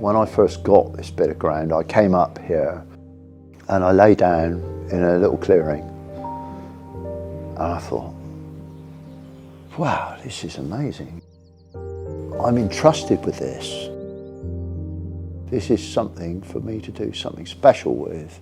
When I first got this bit of ground, I came up here and I lay down in a little clearing and I thought, wow, this is amazing. I'm entrusted with this. This is something for me to do something special with.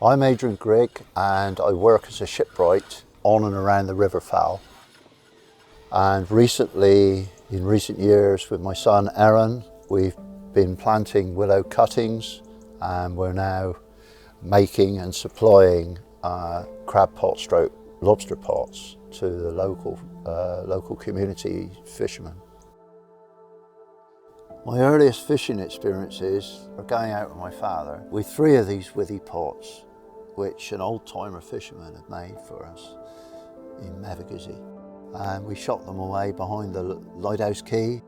I'm Adrian Grigg and I work as a shipwright on and around the River Fowl. And recently, in recent years, with my son Aaron, we've been planting willow cuttings and we're now making and supplying crab pot stroke lobster pots to the local community fishermen. My earliest fishing experiences are going out with my father with 3 of these withy pots, which an old-timer fisherman had made for us in Mevagissey. And we shot them away behind the lighthouse quay.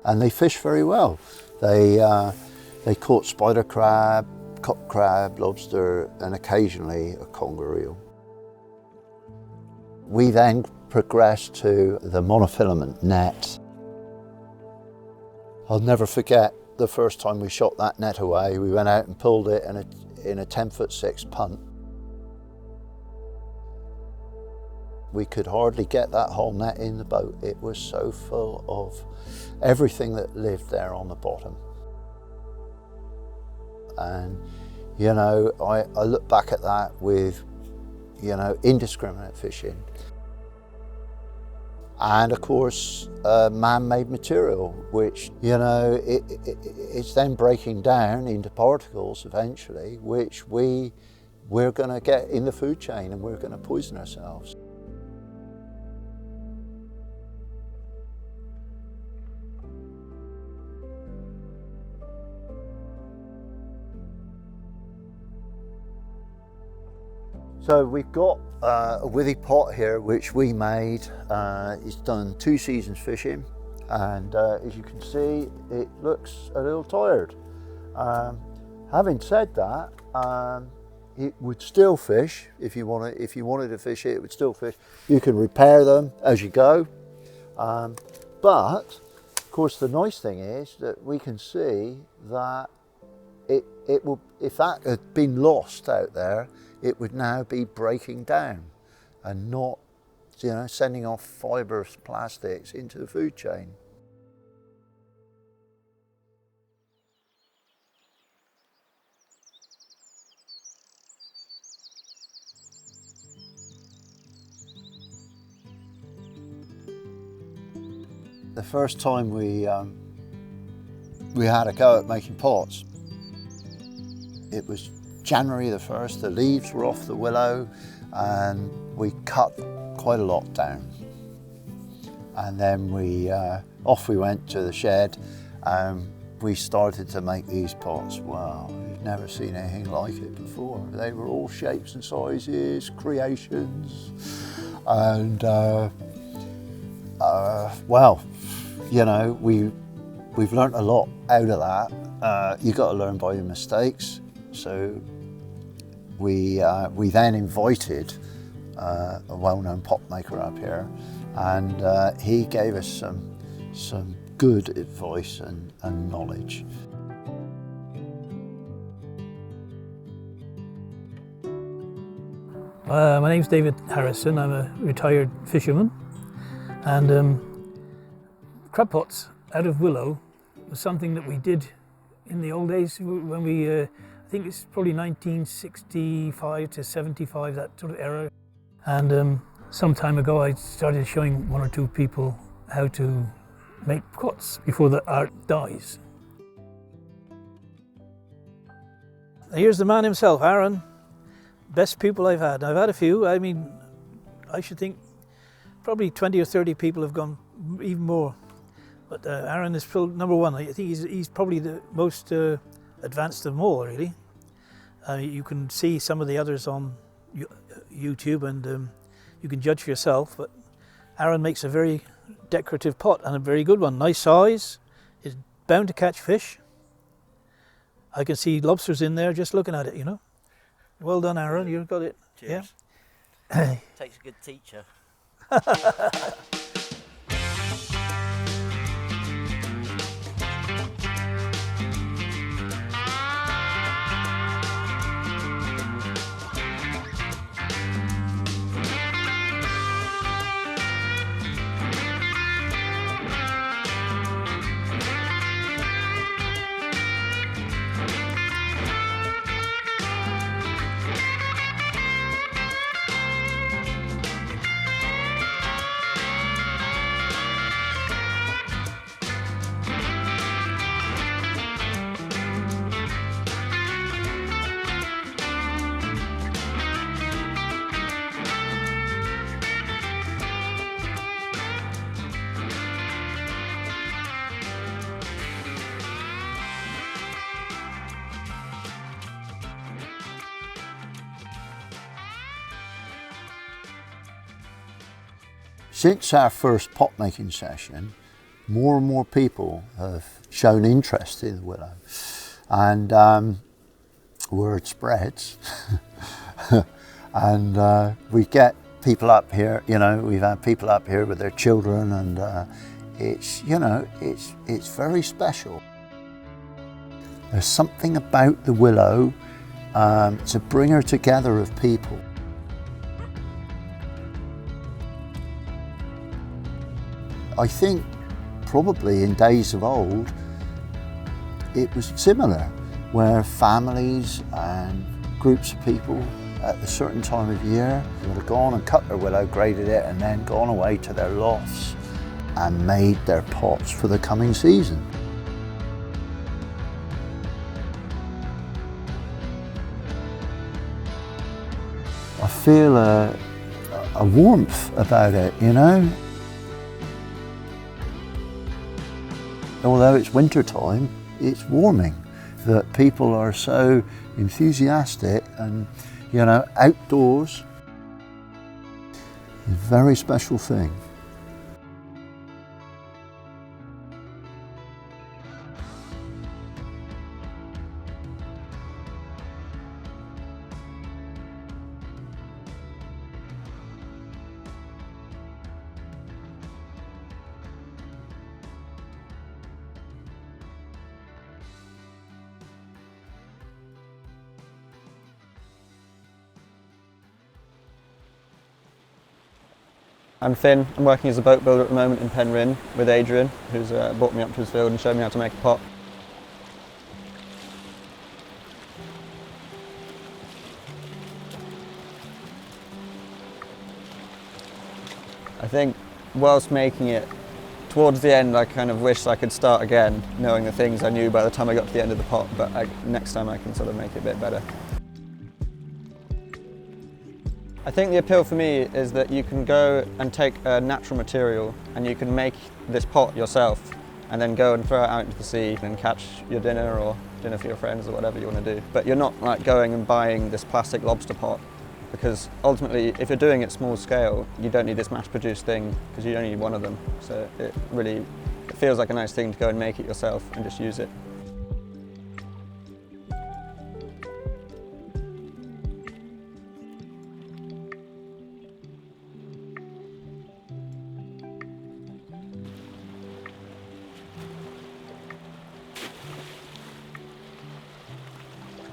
And they fish very well. They caught spider crab, cock crab, lobster, and occasionally a conger eel. We then progressed to the monofilament net. I'll never forget the first time we shot that net away. We went out and pulled it in a 10'6" punt. We could hardly get that whole net in the boat. It was so full of everything that lived there on the bottom. And, you know, I look back at that with, you know, indiscriminate fishing. And of course, man-made material, which, you know, it's then breaking down into particles eventually, which we're going to get in the food chain and we're going to poison ourselves. So we've got a withy pot here which we made. It's done 2 seasons fishing, and as you can see, it looks a little tired. Having said that, it would still fish if you wanted to fish it. It would still fish. You can repair them as you go, but of course the nice thing is that we can see that it will, if that had been lost out there, it would now be breaking down and not, you know, sending off fibrous plastics into the food chain. The first time we had a go at making pots, it was January the 1st, the leaves were off the willow and we cut quite a lot down. And then off we went to the shed and we started to make these pots. Wow, we've never seen anything like it before. They were all shapes and sizes, creations. And well, you know, we've learnt a lot out of that. You've got to learn by your mistakes. So we then invited a well-known pot maker up here, and he gave us some good advice and knowledge. My name's David Harrison. I'm a retired fisherman, and crab pots out of willow was something that we did in the old days when we I think it's probably 1965 to 75, that sort of era. And some time ago I started showing 1 or 2 people how to make pots before the art dies. Here's the man himself, Aaron. Best pupil I've had. I've had a few. I mean, I should think probably 20 or 30 people have gone, even more. But Aaron is still number one. I think he's probably the most advanced of them all, really. You can see some of the others on YouTube, and you can judge for yourself. But Aaron makes a very decorative pot, and a very good one. Nice size. It's bound to catch fish. I can see lobsters in there just looking at it, you know. Well done, Aaron. You've got it. Cheers. Yeah. Takes a good teacher. Since our first pot making session, more and more people have shown interest in the willow, and word spreads. And we get people up here, you know, we've had people up here with their children, and it's, you know, it's very special. There's something about the willow, it's a bringer together of people. I think probably in days of old, it was similar, where families and groups of people at a certain time of year would have gone and cut their willow, graded it, and then gone away to their lofts and made their pots for the coming season. I feel a warmth about it, you know. Although it's winter time, it's warming that people are so enthusiastic and, you know, outdoors. It's a very special thing. I'm Finn. I'm working as a boat builder at the moment in Penryn with Adrian, who's brought me up to his field and showed me how to make a pot. I think whilst making it, towards the end I kind of wished I could start again, knowing the things I knew by the time I got to the end of the pot, but next time I can sort of make it a bit better. I think the appeal for me is that you can go and take a natural material and you can make this pot yourself and then go and throw it out into the sea and catch your dinner or dinner for your friends or whatever you want to do. But you're not like going and buying this plastic lobster pot, because ultimately if you're doing it small scale you don't need this mass-produced thing because you only need one of them. So it feels like a nice thing to go and make it yourself and just use it.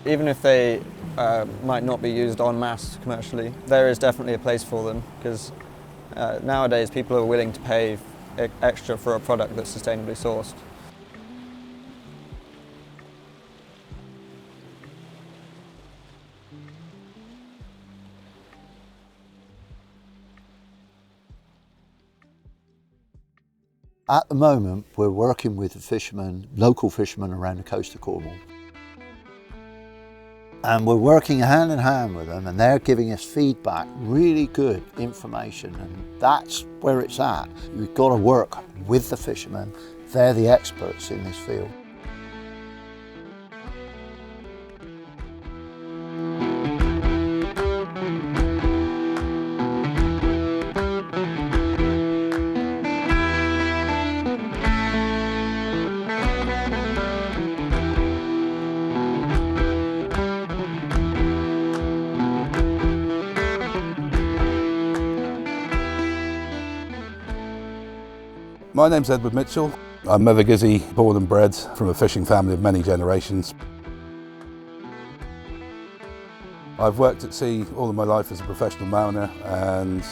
Even if they might not be used en masse commercially, there is definitely a place for them, because nowadays people are willing to pay extra for a product that's sustainably sourced. At the moment, we're working with the fishermen, local fishermen around the coast of Cornwall. And we're working hand in hand with them, and they're giving us feedback, really good information, and that's where it's at. We've got to work with the fishermen. They're the experts in this field. My name's Edward Mitchell. I'm Mothergizzy, born and bred from a fishing family of many generations. I've worked at sea all of my life as a professional mariner, and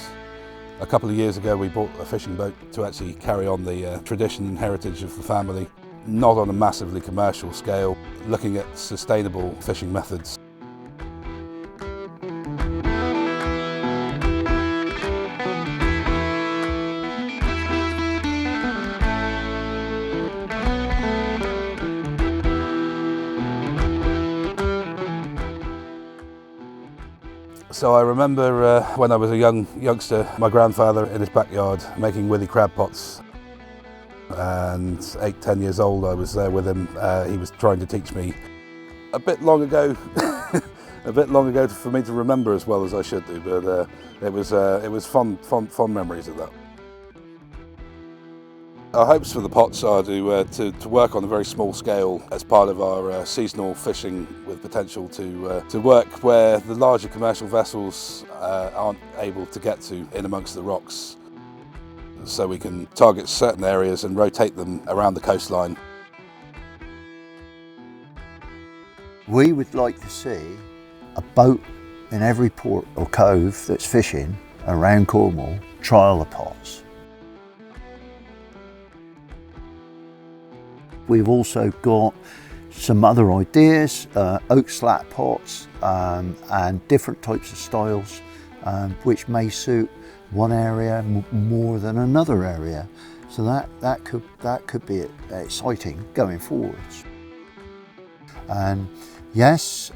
a couple of years ago we bought a fishing boat to actually carry on the tradition and heritage of the family, not on a massively commercial scale, looking at sustainable fishing methods. So I remember when I was a youngster, my grandfather in his backyard making withy crab pots. And 8-10 years old, I was there with him. He was trying to teach me a bit long ago, for me to remember as well as I should do. But it was fond memories of that. Our hopes for the pots are to work on a very small scale as part of our seasonal fishing, with potential to work where the larger commercial vessels aren't able to get to in amongst the rocks. So we can target certain areas and rotate them around the coastline. We would like to see a boat in every port or cove that's fishing around Cornwall trial the pots. We've also got some other ideas, oak slat pots and different types of styles which may suit one area more than another area. So that could be exciting going forwards. And yes,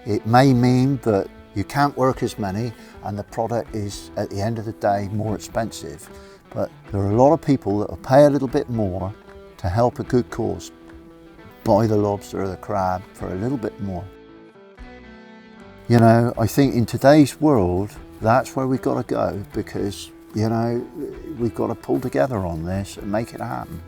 it may mean that you can't work as many and the product is at the end of the day more expensive, but there are a lot of people that will pay a little bit more to help a good cause, buy the lobster or the crab for a little bit more. You know, I think in today's world, that's where we've got to go, because, you know, we've got to pull together on this and make it happen.